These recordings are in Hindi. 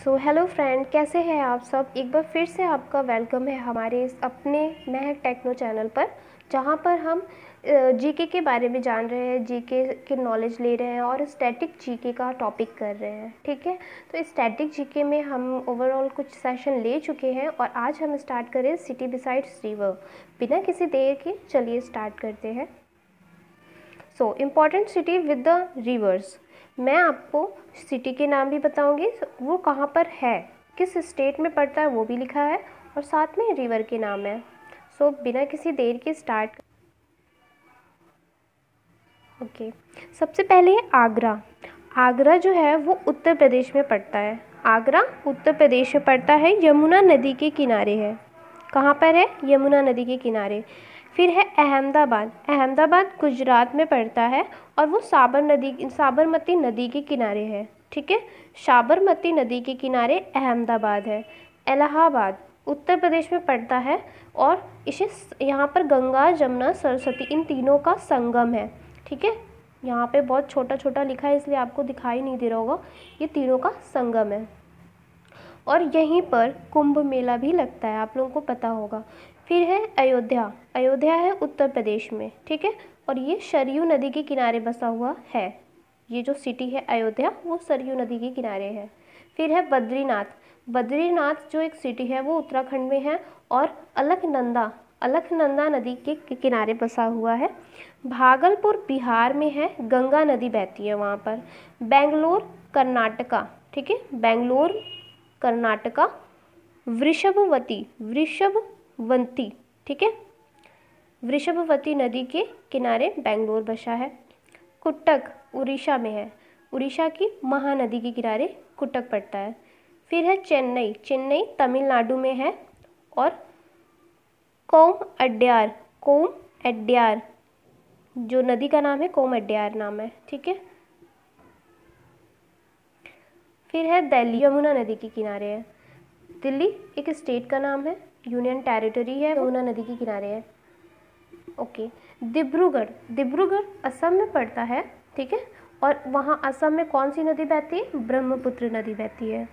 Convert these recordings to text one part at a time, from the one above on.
सो हेलो फ्रेंड, कैसे हैं आप सब। एक बार फिर से आपका वेलकम है हमारे इस अपने महक टेक्नो चैनल पर, जहां पर हम जीके के बारे में जान रहे हैं, जीके के नॉलेज ले रहे हैं और स्टैटिक जीके का टॉपिक कर रहे हैं। ठीक है, तो स्टैटिक जीके में हम ओवरऑल कुछ सेशन ले चुके हैं और आज हम स्टार्ट करें सिटी बिसाइड्स रिवर। बिना किसी देर के चलिए स्टार्ट करते हैं। So important city with the reverse. मैं आपको सिटी के नाम भी बताऊंगी, वो कहाँ पर है, किस स्टेट में पड़ता है वो भी लिखा है, और साथ में रिवर के नाम है। सो बिना किसी देर के स्टार्ट। ओके, सबसे पहले है आगरा। आगरा जो है वो उत्तर प्रदेश में पड़ता है। आगरा उत्तर प्रदेश में पड़ता है, यमुना नदी के किनारे है। कहाँ पर है? यमुना नदी के किनारे। फिर है अहमदाबाद। अहमदाबाद गुजरात में पड़ता है और वो साबरमती नदी के किनारे है। ठीक है, साबरमती नदी के किनारे अहमदाबाद है। इलाहाबाद उत्तर प्रदेश में पड़ता है और इसे यहाँ पर गंगा, जमुना, सरस्वती इन तीनों का संगम है। ठीक है, यहाँ पे बहुत छोटा छोटा लिखा है इसलिए आपको दिखाई नहीं दे रहा होगा, ये तीनों का संगम है। और यहीं पर कुंभ मेला भी लगता है, आप लोगों को पता होगा। फिर है अयोध्या। अयोध्या है उत्तर प्रदेश में। ठीक है, और ये सरयू नदी के किनारे बसा हुआ है। ये जो सिटी है अयोध्या, वो सरयू नदी के किनारे है। फिर है बद्रीनाथ। बद्रीनाथ जो एक सिटी है वो उत्तराखंड में है और अलकनंदा नदी के किनारे बसा हुआ है। भागलपुर बिहार में है, गंगा नदी बहती है वहाँ पर। बेंगलोर कर्नाटका। ठीक है, बेंगलोर कर्नाटका। वृषभवती। ठीक है, वृषभवती नदी के किनारे बेंगलोर बसा है। कुट्टक उड़ीसा में है। उड़ीसा की महानदी के किनारे कुट्टक पड़ता है। फिर है चेन्नई। चेन्नई तमिलनाडु में है। और कोम अड्यार जो नदी का नाम है, कोम अड्यार नाम है। ठीक है, फिर है दिल्ली, यमुना नदी के किनारे है। दिल्ली एक स्टेट का नाम है, यूनियन टेरिटरी है, यमुना नदी के किनारे है। ओके, डिब्रूगढ़ असम में पड़ता है। ठीक है, और वहाँ असम में कौन सी नदी बहती है? ब्रह्मपुत्र नदी बहती है।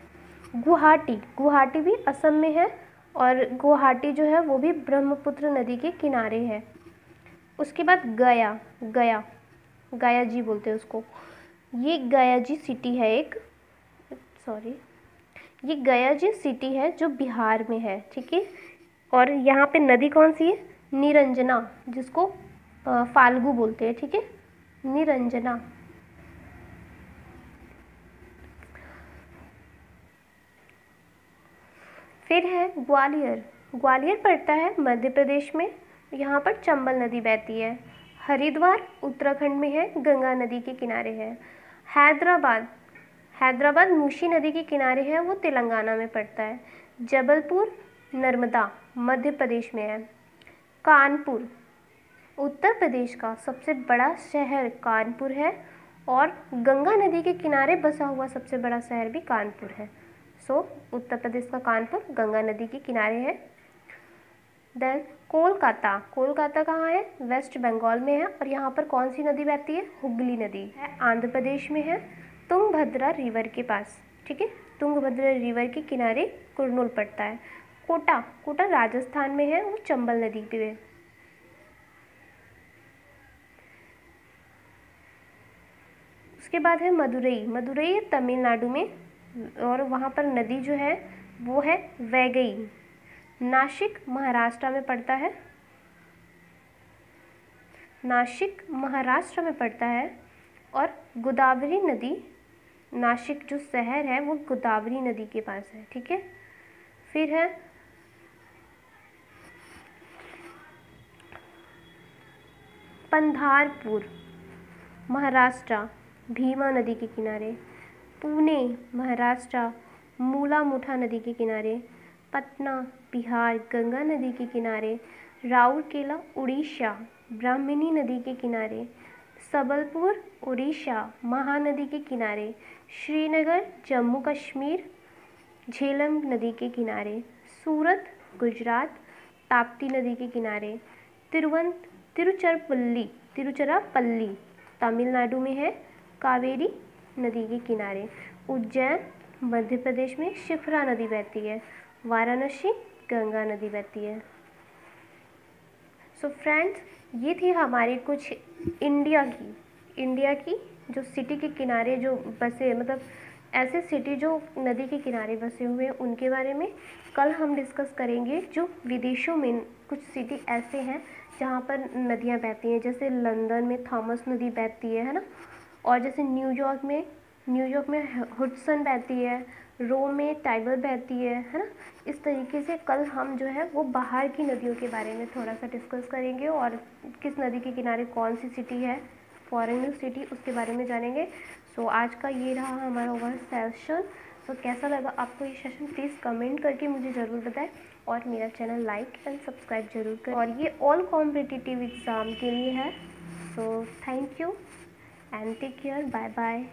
गुवाहाटी भी असम में है और गुवाहाटी जो है वो भी ब्रह्मपुत्र नदी के किनारे है। उसके बाद गया जी बोलते हैं उसको। ये गया जी सिटी है ये गया जी सिटी है जो बिहार में है। ठीक है, और यहाँ पे नदी कौन सी है? निरंजना, जिसको फाल्गु बोलते हैं। ठीक है, निरंजना। फिर है ग्वालियर पड़ता है मध्य प्रदेश में। यहाँ पर चंबल नदी बहती है। हरिद्वार उत्तराखंड में है, गंगा नदी के किनारे है। हैदराबाद मूसी नदी के किनारे है, वो तेलंगाना में पड़ता है। जबलपुर नर्मदा मध्य प्रदेश में है। कानपुर उत्तर प्रदेश का सबसे बड़ा शहर कानपुर है और गंगा नदी के किनारे बसा हुआ सबसे बड़ा शहर भी कानपुर है। सो उत्तर प्रदेश का कानपुर गंगा नदी के किनारे है। देन कोलकाता कहाँ है? वेस्ट बंगाल में है और यहाँ पर कौन सी नदी बहती है? हुगली नदी है, आंध्र प्रदेश में है, तुंगभद्रा रिवर के पास। ठीक है, तुंगभद्रा रिवर के किनारे कुरनूल पड़ता है। कोटा राजस्थान में है, वो चंबल नदी पे है। उसके बाद है मदुरई है तमिलनाडु में और वहाँ पर नदी जो है वो है वैगई। नासिक महाराष्ट्र में पड़ता है। और गोदावरी नदी, नासिक जो शहर है वो गोदावरी नदी के पास है। ठीक है, फिर है पंधारपुर महाराष्ट्र, भीमा नदी के किनारे। पुणे महाराष्ट्र, मूला मुठा नदी के किनारे। पटना बिहार, गंगा नदी के किनारे। राउरकेला उड़ीसा, ब्राह्मणी नदी के किनारे। सबलपुर उड़ीसा, महानदी के किनारे। श्रीनगर जम्मू कश्मीर, झेलम नदी के किनारे। सूरत गुजरात, ताप्ती नदी के किनारे। तिरुचिरापल्ली तमिलनाडु में है, कावेरी नदी के किनारे। उज्जैन मध्य प्रदेश में शिप्रा नदी बहती है। वाराणसी गंगा नदी बहती है। सो फ्रेंड्स, ये थी हमारी कुछ इंडिया की जो सिटी के किनारे जो बसे, मतलब ऐसे सिटी जो नदी के किनारे बसे हुए हैं उनके बारे में कल हम डिस्कस करेंगे। जो विदेशों में कुछ सिटी ऐसे हैं जहाँ पर नदियाँ बहती हैं, जैसे लंदन में थॉमस नदी बहती है ना, और जैसे न्यूयॉर्क में हुडसन बहती है, रोम में टाइबर बहती है ना। इस तरीके से कल हम जो है वो बाहर की नदियों के बारे में थोड़ा सा डिस्कस करेंगे और किस नदी के किनारे कौन सी सिटी है, फॉरेन सिटी, उसके बारे में जानेंगे। सो आज का ये रहा हमारा ओवर सेशन। सो कैसा लगा आपको ये सेशन, प्लीज़ कमेंट करके मुझे ज़रूर बताएं और मेरा चैनल लाइक एंड सब्सक्राइब जरूर करें। और ये ऑल कॉम्पिटिटिव एग्ज़ाम के लिए है। So thank you and take care, bye bye.